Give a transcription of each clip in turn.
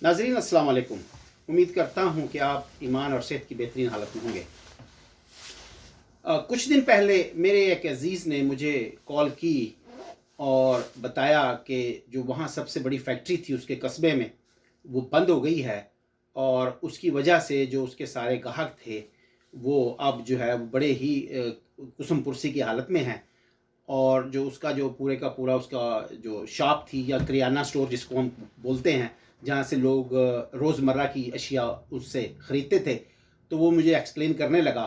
नाज़रीन अस्सलाम वालेकुम। उम्मीद करता हूँ कि आप ईमान और सेहत की बेहतरीन हालत में होंगे। कुछ दिन पहले मेरे एक अज़ीज़ ने मुझे कॉल की और बताया कि जो वहाँ सबसे बड़ी फैक्ट्री थी उसके कस्बे में, वो बंद हो गई है और उसकी वजह से जो उसके सारे ग्राहक थे, वो अब जो है वो बड़े ही कुसुम-पुर्सी की हालत में हैं। और जो उसका जो पूरे का पूरा उसका जो शॉप थी या किराना स्टोर जिसको हम बोलते हैं, जहाँ से लोग रोज़मर्रा की अशिया उससे ख़रीदते थे, तो वो मुझे एक्सप्लेन करने लगा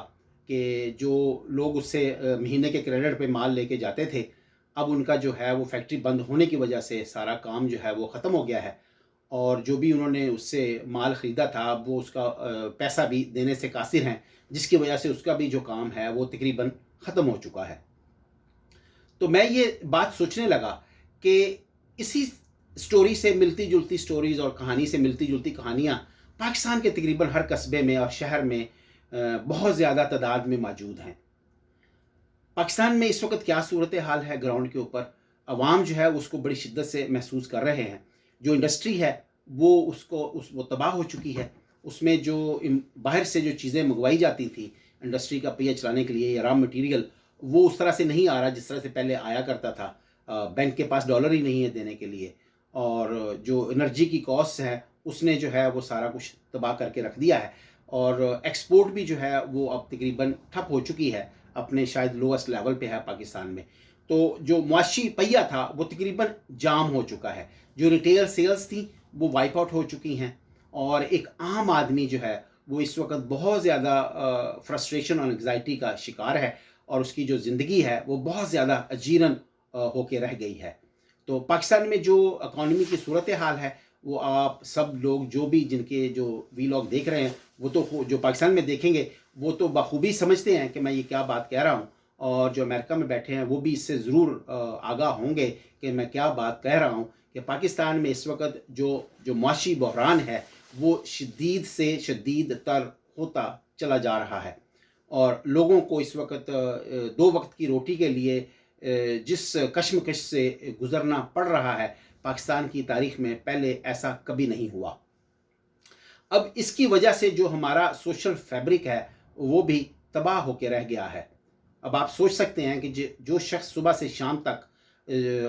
कि जो लोग उससे महीने के क्रेडिट पे माल लेके जाते थे, अब उनका जो है वो फैक्ट्री बंद होने की वजह से सारा काम जो है वो ख़त्म हो गया है। और जो भी उन्होंने उससे माल ख़रीदा था, अब वो उसका पैसा भी देने से कासिर हैं, जिसकी वजह से उसका भी जो काम है वो तकरीबन ख़त्म हो चुका है। तो मैं ये बात सोचने लगा कि इसी स्टोरी से मिलती-जुलती स्टोरीज़ और कहानी से मिलती-जुलती कहानियाँ पाकिस्तान के तकरीबन हर कस्बे में और शहर में बहुत ज़्यादा तादाद में मौजूद हैं। पाकिस्तान में इस वक़्त क्या सूरत-ए-हाल है ग्राउंड के ऊपर, अवाम जो है उसको बड़ी शिद्दत से महसूस कर रहे हैं। जो इंडस्ट्री है वो तबाह हो चुकी है। उसमें जो बाहर से जो चीज़ें मंगवाई जाती थी इंडस्ट्री का पहिया चलाने के लिए या रॉ मटेरियल, वो उस तरह से नहीं आ रहा जिस तरह से पहले आया करता था। बैंक के पास डॉलर ही नहीं है देने के लिए और जो एनर्जी की कॉस्ट है उसने जो है वो सारा कुछ तबाह करके रख दिया है और एक्सपोर्ट भी जो है वो अब तकरीबन ठप हो चुकी है, अपने शायद लोएस्ट लेवल पे है पाकिस्तान में। तो जो मुआशी पहिया था वो तकरीबन जाम हो चुका है। जो रिटेल सेल्स थी वो वाइप आउट हो चुकी हैं और एक आम आदमी जो है वो इस वक़्त बहुत ज़्यादा फ्रस्ट्रेशन और एंग्ज़ायटी का शिकार है और उसकी जो ज़िंदगी है वो बहुत ज़्यादा अजीरन होके रह गई है। तो पाकिस्तान में जो इकॉनमी की सूरत हाल है, वो आप सब लोग जो भी जिनके जो वीलॉग देख रहे हैं, वो तो जो पाकिस्तान में देखेंगे, वो तो बखूबी समझते हैं कि मैं ये क्या बात कह रहा हूँ और जो अमेरिका में बैठे हैं, वो भी इससे ज़रूर आगाह होंगे कि मैं क्या बात कह रहा हूँ कि पाकिस्तान में इस वक़्त जो मुआशी बहरान है, वो शदीद से शदीद तर होता चला जा रहा है। और लोगों को इस वक़्त 2 वक़्त की रोटी के लिए जिस कशमकश से गुज़रना पड़ रहा है, पाकिस्तान की तारीख़ में पहले ऐसा कभी नहीं हुआ। अब इसकी वजह से जो हमारा सोशल फैब्रिक है, वो भी तबाह होके रह गया है। अब आप सोच सकते हैं कि जो शख्स सुबह से शाम तक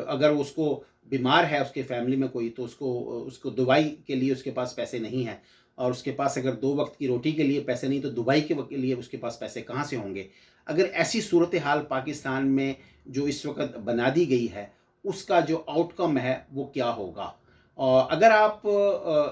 अगर उसको बीमार है उसके फैमिली में कोई, तो उसको दवाई के लिए उसके पास पैसे नहीं हैं और उसके पास अगर 2 वक़्त की रोटी के लिए पैसे नहीं, तो दवाई के लिए उसके पास पैसे कहाँ से होंगे? अगर ऐसी सूरत हाल पाकिस्तान में जो इस वक़्त बना दी गई है, उसका जो आउटकम है, वो क्या होगा? और अगर आप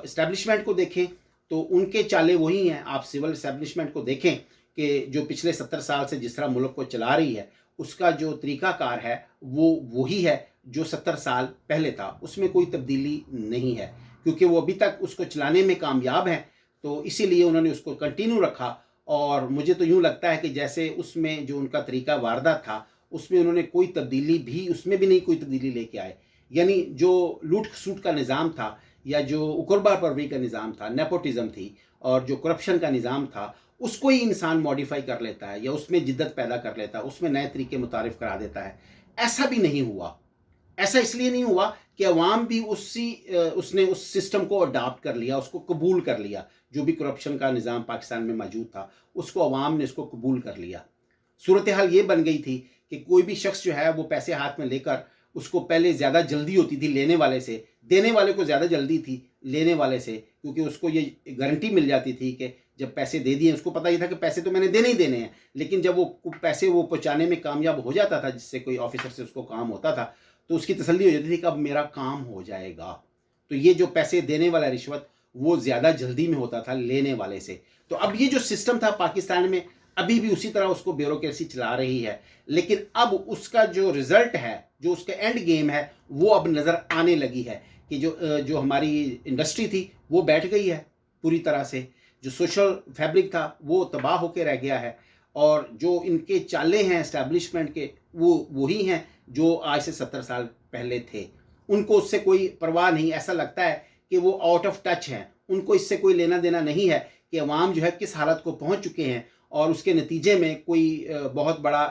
एस्टेब्लिशमेंट को देखें, तो उनके चाले वही हैं। आप सिविल एस्टेब्लिशमेंट को देखें कि जो पिछले 70 साल से जिस तरह मुल्क को चला रही है, उसका जो तरीक़ाकार है, वो वही है जो 70 साल पहले था। उसमें कोई तब्दीली नहीं है, क्योंकि वो अभी तक उसको चलाने में कामयाब हैं, तो इसीलिए उन्होंने उसको कंटिन्यू रखा। और मुझे तो यूँ लगता है कि जैसे उसमें जो उनका तरीक़ा वारदात था, उसमें उन्होंने कोई तब्दीली भी उसमें भी नहीं कोई तब्दीली लेके आए। यानी जो लूट-खसूट का निज़ाम था या जो उकरबा परवरी का निज़ाम था, नेपोटिज़्म थी और जो करप्शन का निज़ाम था, उसको ही इंसान मॉडिफ़ाई कर लेता है या उसमें जिद्दत पैदा कर लेता है, उसमें नए तरीके मुतारिफ़ करा देता है। ऐसा भी नहीं हुआ। ऐसा इसलिए नहीं हुआ कि अवाम भी उसने उस सिस्टम को अडॉप्ट कर लिया, उसको कबूल कर लिया। जो भी करप्शन का निज़ाम पाकिस्तान में मौजूद था, उसको अवाम ने उसको कबूल कर लिया। सूरत हाल ये बन गई थी कि कोई भी शख्स जो है वो पैसे हाथ में लेकर, उसको पहले ज़्यादा जल्दी होती थी लेने वाले से, देने वाले को ज़्यादा जल्दी थी लेने वाले से, क्योंकि उसको ये गारंटी मिल जाती थी कि जब पैसे दे दिए, उसको पता ही था कि पैसे तो मैंने देने ही देने हैं। लेकिन जब वो पैसे वो पहुँचाने में कामयाब हो जाता था, जिससे कोई ऑफ़िसर से उसको काम होता था, तो उसकी तसल्ली हो जाती थी कि अब मेरा काम हो जाएगा। तो ये जो पैसे देने वाला रिश्वत, वो ज़्यादा जल्दी में होता था लेने वाले से। तो अब ये जो सिस्टम था पाकिस्तान में, अभी भी उसी तरह उसको ब्यूरोक्रेसी चला रही है। लेकिन अब उसका जो रिज़ल्ट है, जो उसका एंड गेम है, वो अब नज़र आने लगी है कि जो हमारी इंडस्ट्री थी, वो बैठ गई है पूरी तरह से। जो सोशल फैब्रिक था, वो तबाह होके रह गया है और जो इनके चाले हैं एस्टेब्लिशमेंट के, वो वही हैं जो आज से 70 साल पहले थे। उनको उससे कोई परवाह नहीं, ऐसा लगता है कि वो आउट ऑफ टच हैं। उनको इससे कोई लेना-देना नहीं है कि अवाम जो है किस हालत को पहुँच चुके हैं और उसके नतीजे में कोई बहुत बड़ा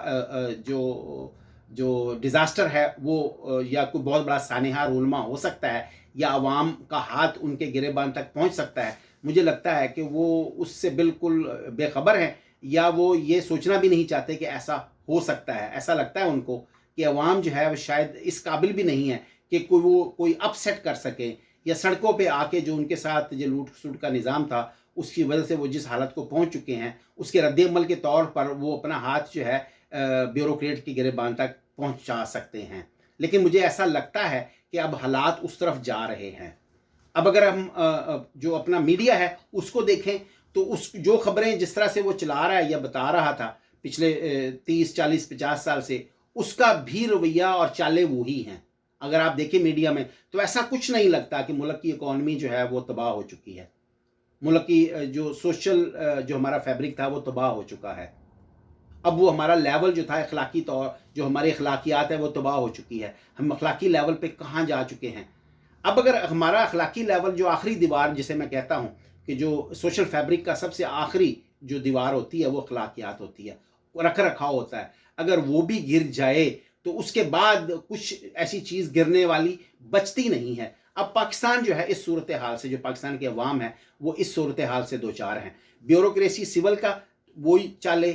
जो डिज़ास्टर है वो या कोई बहुत बड़ा सानेहार रूनमा हो सकता है या अवाम का हाथ उनके गिरेबान तक पहुंच सकता है, मुझे लगता है कि वो उससे बिल्कुल बेखबर हैं, या वो ये सोचना भी नहीं चाहते कि ऐसा हो सकता है। ऐसा लगता है उनको कि अवाम जो है वो शायद इस काबिल भी नहीं है कि कोई अपसेट कर सके, या सड़कों पे आके जो उनके साथ जो लूट सूट का निज़ाम था उसकी वजह से वो जिस हालत को पहुंच चुके हैं, उसके रद्द-ए-अमल के तौर पर वो अपना हाथ जो है ब्यूरोक्रेट की गिरेबान तक पहुंचा सकते हैं। लेकिन मुझे ऐसा लगता है कि अब हालात उस तरफ जा रहे हैं। अब अगर हम जो अपना मीडिया है उसको देखें, तो उस जो खबरें जिस तरह से वो चला रहा है या बता रहा था पिछले 30, 40, 50 साल से, उसका भी रवैया और चालें वही हैं। अगर आप देखें मीडिया में, तो ऐसा कुछ नहीं लगता कि मुल्क की इकॉनमी जो है वो तबाह हो चुकी है। मुल्क की जो सोशल जो हमारा फैब्रिक था वो तबाह हो चुका है। अब वो हमारा लेवल जो था अखलाकी तौर, जो हमारी अखलाकियात है वो तबाह हो चुकी है। हम अखलाकी लेवल पे कहाँ जा चुके हैं। अब अगर हमारा अखलाकी लेवल, जो आखिरी दीवार जिसे मैं कहता हूँ कि जो सोशल फैब्रिक का सबसे आखिरी जो दीवार होती है वो अखलाकियात होती है, रख रखाव होता है, अगर वो भी गिर जाए तो उसके बाद कुछ ऐसी चीज़ गिरने वाली बचती नहीं है। अब पाकिस्तान जो है इस सूरत हाल से, जो पाकिस्तान के अवाम है वो इस सूरत हाल से दो चार हैं। ब्यूरोक्रेसी सिविल का वही चाले,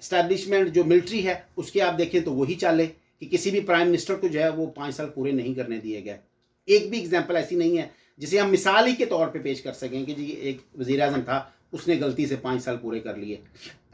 इस्टेब्लिशमेंट जो मिलिट्री है उसके आप देखें तो वही चाले कि किसी भी प्राइम मिनिस्टर को जो है वो 5 साल पूरे नहीं करने दिए गए। एक भी एग्जाम्पल ऐसी नहीं है जिसे हम मिसाल ही के तौर पे पेश कर सकें कि जी एक वज़ीर आज़म था, उसने गलती से 5 साल पूरे कर लिए।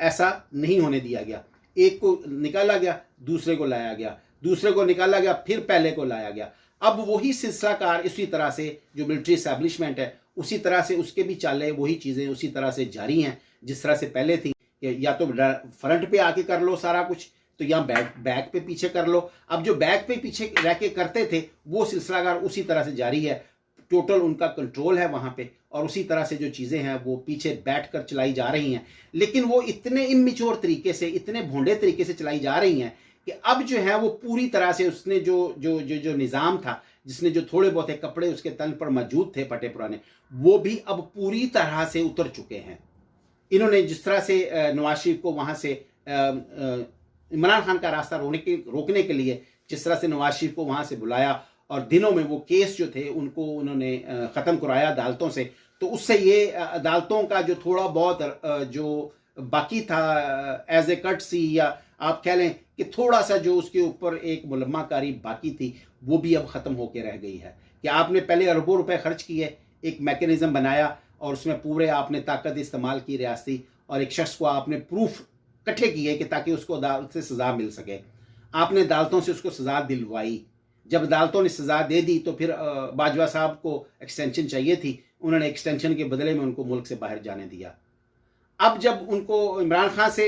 ऐसा नहीं होने दिया गया। एक को निकाला गया, दूसरे को लाया गया, दूसरे को निकाला गया, फिर पहले को लाया गया। अब वही सिलसिलाकार इसी तरह से जो मिलिट्री इस्टेब्लिशमेंट है उसी तरह से उसके भी चाले, वही चीज़ें उसी तरह से जारी हैं जिस तरह से पहले थी। या तो फ्रंट पे आके कर लो सारा कुछ, तो यहाँ बैक पे पीछे कर लो। अब जो बैक पे पीछे रह के करते थे वो सिलसिलाकार उसी तरह से जारी है। टोटल उनका कंट्रोल है वहाँ पे, और उसी तरह से जो चीज़ें हैं वो पीछे बैठ कर चलाई जा रही हैं। लेकिन वो इतने इमेच्योर तरीके से, इतने भोंडे तरीके से चलाई जा रही हैं कि अब जो है वो पूरी तरह से उसने जो निज़ाम था, जिसने जो थोड़े बहुत कपड़े उसके तन पर मौजूद थे फटे पुराने, वो भी अब पूरी तरह से उतर चुके हैं। इन्होंने जिस तरह से नवाज शरीफ को वहाँ से इमरान खान का रास्ता रोकने के लिए जिस तरह से नवाज शरीफ को वहाँ से बुलाया, और दिनों में वो केस जो थे उनको उन्होंने ख़त्म कराया अदालतों से, तो उससे ये अदालतों का जो थोड़ा बहुत जो बाकी था एज ए कर्टसी, या आप कह लें कि थोड़ा सा जो उसके ऊपर एक मुलम्माकारी बाकी थी, वो भी अब ख़त्म होकर रह गई है। कि आपने पहले अरबों रुपए खर्च किए, एक मैकेनिज़्म बनाया और उसमें पूरे आपने ताकत इस्तेमाल की रियासती, और एक शख्स को आपने प्रूफ इकट्ठे किए कि ताकि उसको अदालत से सज़ा मिल सके। आपने अदालतों से उसको सज़ा दिलवाई। जब अदालतों ने सज़ा दे दी तो फिर बाजवा साहब को एक्सटेंशन चाहिए थी, उन्होंने एक्सटेंशन के बदले में उनको मुल्क से बाहर जाने दिया। अब जब उनको इमरान खान से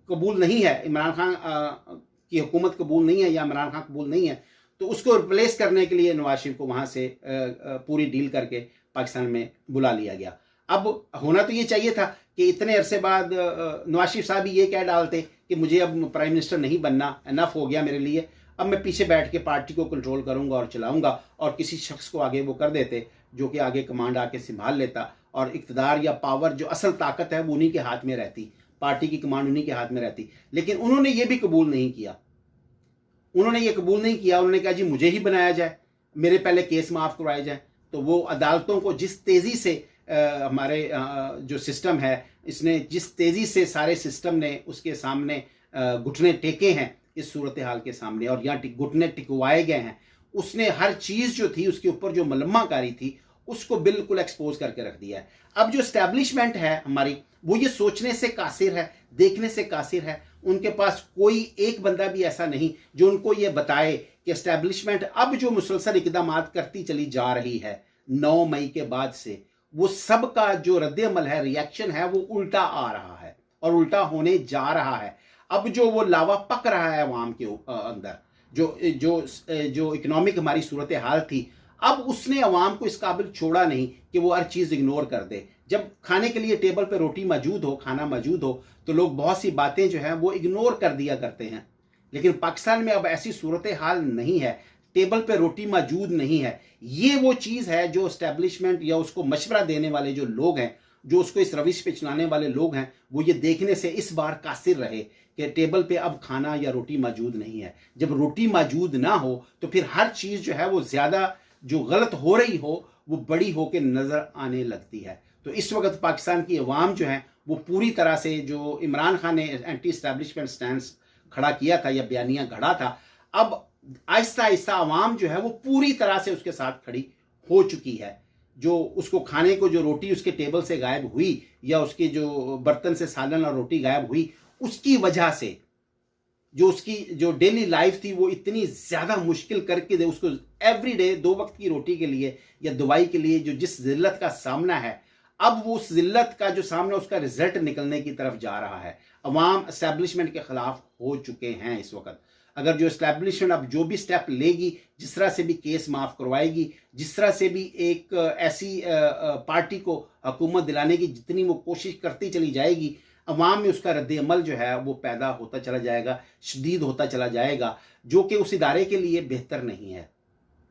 कबूल नहीं है, इमरान खान की हुकूमत कबूल नहीं है या इमरान खान कबूल नहीं है, तो उसको रिप्लेस करने के लिए नवाज शरीफ को वहाँ से पूरी डील करके पाकिस्तान में बुला लिया गया। अब होना तो ये चाहिए था कि इतने अरसे बाद नवाज शरीफ साहब ये कह डालते कि मुझे अब प्राइम मिनिस्टर नहीं बनना, इनफ हो गया मेरे लिए, अब मैं पीछे बैठ के पार्टी को कंट्रोल करूंगा और चलाऊंगा, और किसी शख्स को आगे वो कर देते जो कि आगे कमांड आके संभाल लेता, और इक़्तिदार या पावर जो असल ताकत है वो उन्हीं के हाथ में रहती, पार्टी की कमांड उन्हीं के हाथ में रहती। लेकिन उन्होंने ये भी कबूल नहीं किया। उन्होंने कहा जी मुझे ही बनाया जाए, मेरे पहले केस माफ़ करवाए जाए। तो वो अदालतों को जिस तेज़ी से हमारे जो सिस्टम है, इसने जिस तेज़ी से सारे सिस्टम ने उसके सामने घुटने टेके हैं इस सूरत हाल के सामने, और यहाँ घुटने टिकवाए गए हैं, उसने हर चीज़ जो थी उसके ऊपर जो मलम्माकारी थी उसको बिल्कुल एक्सपोज करके रख दिया है। अब जो एस्टेब्लिशमेंट है हमारी, वो ये सोचने से कासिर है, देखने से कासिर है। उनके पास कोई एक बंदा भी ऐसा नहीं जो उनको ये बताए कि एस्टेब्लिशमेंट अब जो मुसलसल इकदाम करती चली जा रही है 9 मई के बाद से, वो सब का जो रद्द-ए-अमल है, रिएक्शन है, वो उल्टा आ रहा है और उल्टा होने जा रहा है। अब जो वो लावा पक रहा है अवाम के अंदर, जो इकोनॉमिक हमारी सूरत हाल थी, अब उसने अवाम को इस काबिल छोड़ा नहीं कि वो हर चीज़ इग्नोर कर दे। जब खाने के लिए टेबल पर रोटी मौजूद हो, खाना मौजूद हो, तो लोग बहुत सी बातें जो हैं वो इग्नोर कर दिया करते हैं। लेकिन पाकिस्तान में अब ऐसी सूरत हाल नहीं है, टेबल पे रोटी मौजूद नहीं है। ये वो चीज़ है जो एस्टेब्लिशमेंट या उसको मशवरा देने वाले जो लोग हैं, जो उसको इस रविश पे चलाने वाले लोग हैं, वो ये देखने से इस बार कासिर रहे कि टेबल पे अब खाना या रोटी मौजूद नहीं है। जब रोटी मौजूद ना हो तो फिर हर चीज़ जो है वो ज़्यादा जो गलत हो रही हो वो बड़ी होकर नज़र आने लगती है। तो इस वक्त पाकिस्तान की अवाम जो है वो पूरी तरह से, जो इमरान खान ने एंटी इस्टेब्लिशमेंट स्टैंड खड़ा किया था या बयानिया गढ़ा था, अब आहिस्ता आहिस्ता अवाम जो है वो पूरी तरह से उसके साथ खड़ी हो चुकी है। जो उसको खाने को जो रोटी उसके टेबल से गायब हुई या उसके जो बर्तन से सालन और रोटी गायब हुई, उसकी वजह से जो उसकी जो डेली लाइफ थी वो इतनी ज़्यादा मुश्किल करके दे उसको एवरी डे 2 वक्त की रोटी के लिए या दवाई के लिए जो जिस जिल्लत का सामना है, अब वो उस जिल्लत का जो सामना उसका रिजल्ट निकलने की तरफ जा रहा है। अवाम एस्टैब्लिशमेंट के खिलाफ हो चुके हैं इस वक्त। अगर जो एस्टैब्लिशमेंट अब जो भी स्टेप लेगी, जिस तरह से भी केस माफ़ करवाएगी, जिस तरह से भी एक ऐसी पार्टी को हुकूमत दिलाने की जितनी वो कोशिश करती चली जाएगी, अवाम में उसका रद्द अमल जो है वो पैदा होता चला जाएगा, शदीद होता चला जाएगा, जो कि उस इदारे के लिए बेहतर नहीं है।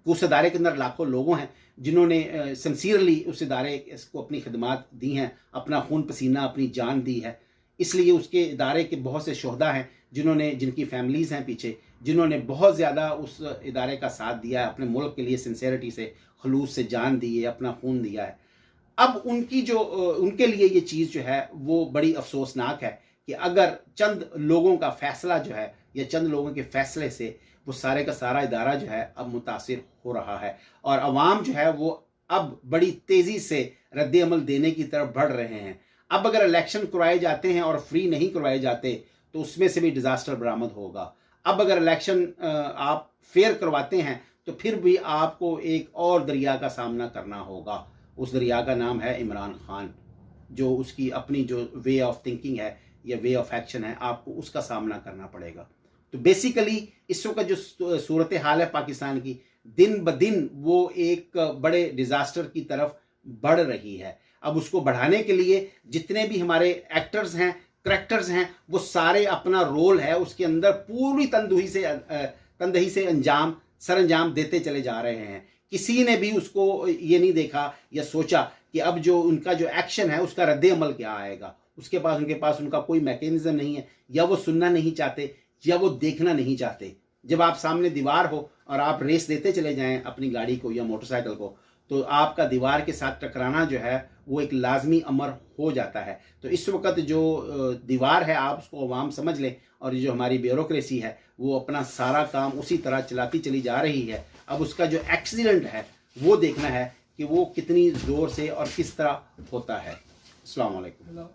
उस इदारे के अंदर लाखों लोगों हैं जिन्होंने सिंसियरली उस इदारे को अपनी खिदमात दी हैं, अपना खून पसीना अपनी जान दी है। इसलिए उसके इदारे के बहुत से शोहदा हैं जिनकी फैमिलीज़ हैं पीछे, जिन्होंने बहुत ज़्यादा उस इदारे का साथ दिया है, अपने मुल्क के लिए सिंसियरिटी से, खलूस से जान दी है, अपना खून दिया है। अब उनके लिए ये चीज़ जो है वो बड़ी अफसोसनाक है कि अगर चंद लोगों का फैसला जो है या चंद लोगों के फैसले से वो सारे का सारा इदारा जो है अब मुतासिर हो रहा है और अवाम जो है वो अब बड़ी तेज़ी से रद्द अमल देने की तरफ बढ़ रहे हैं। अब अगर इलेक्शन करवाए जाते हैं और फ्री नहीं करवाए जाते तो उसमें से भी डिज़ास्टर बरामद होगा। अब अगर इलेक्शन आप फेयर करवाते हैं तो फिर भी आपको एक और दरिया का सामना करना होगा। उस दरिया का नाम है इमरान खान, जो उसकी अपनी जो वे ऑफ थिंकिंग है या वे ऑफ एक्शन है, आपको उसका सामना करना पड़ेगा। तो बेसिकली इस वक्त जो सूरत हाल है पाकिस्तान की, दिन ब दिन वो एक बड़े डिज़ास्टर की तरफ बढ़ रही है। अब उसको बढ़ाने के लिए जितने भी हमारे एक्टर्स हैं, करैक्टर्स हैं, वो सारे अपना रोल है उसके अंदर पूरी तनदही से सरअंजाम देते चले जा रहे हैं। किसी ने भी उसको ये नहीं देखा या सोचा कि अब जो उनका जो एक्शन है उसका रद्द अमल क्या आएगा। उनके पास उनका कोई मैकेनिज्म नहीं है, या वो सुनना नहीं चाहते या वो देखना नहीं चाहते। जब आप सामने दीवार हो और आप रेस देते चले जाएं अपनी गाड़ी को या मोटरसाइकिल को, तो आपका दीवार के साथ टकराना जो है वो एक लाजमी अमर हो जाता है। तो इस वक्त जो दीवार है आप उसको अवाम समझ लें, और जो हमारी ब्यूरोक्रेसी है वो अपना सारा काम उसी तरह चलाती चली जा रही है। अब उसका जो एक्सीडेंट है वो देखना है कि वो कितनी ज़ोर से और किस तरह होता है। अस्सलाम वालेकुम।